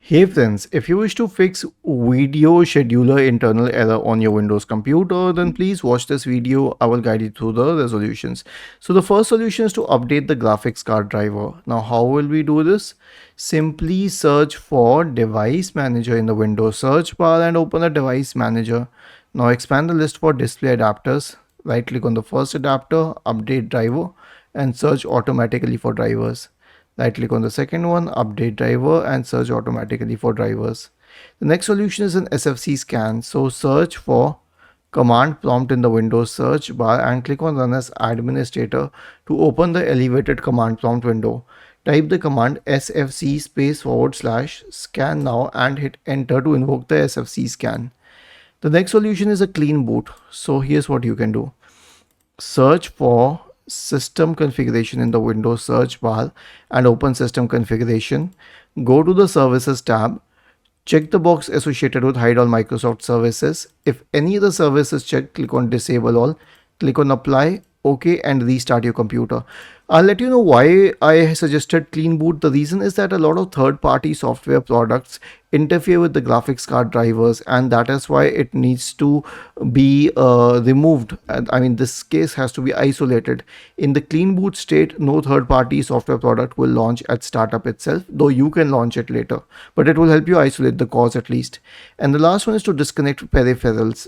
Hey friends, if you wish to fix video scheduler internal error on your Windows computer, then please watch this video. I will guide you through the resolutions. So the first solution is to update the graphics card driver. Now how will we do this? Simply search for device manager in the Windows search bar and open the device manager. Now expand the list for display adapters. Right click on the first adapter, update driver and search automatically for drivers. Right click on the second one, update driver and search automatically for drivers. The next solution is an SFC scan. So search for command prompt in the Windows search bar and click on run as administrator to open the elevated command prompt window. Type the command sfc / scan now and hit enter to invoke the SFC scan. The next solution is a clean boot. So here's what you can do. Search for system configuration in the Windows search bar and open system configuration. Go to the services tab. Check the box associated with hide all Microsoft services. If any of the service is checked, click on disable all. Click on apply, OK, and restart your computer. I'll let you know why I suggested clean boot. The reason is that a lot of third-party software products interfere with the graphics card drivers, and that is why it needs to be removed. I mean, this case has to be isolated. In the clean boot state, no third-party software product will launch at startup itself, though you can launch it later, but it will help you isolate the cause at least. And the last one is to disconnect peripherals.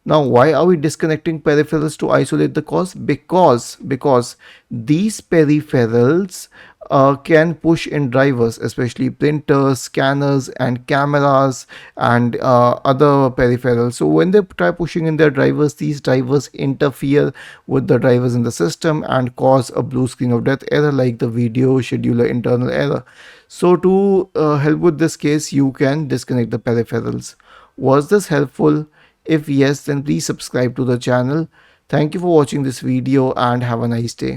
Now, why are we disconnecting peripherals to isolate the cause? Because these peripherals can push in drivers, especially printers, scanners, and cameras, and other peripherals. So when they try pushing in their drivers, these drivers interfere with the drivers in the system and cause a blue screen of death error like the video scheduler internal error. So to help with this case, you can disconnect the peripherals. Was this helpful? If yes, then please subscribe to the channel. Thank you for watching this video and have a nice day.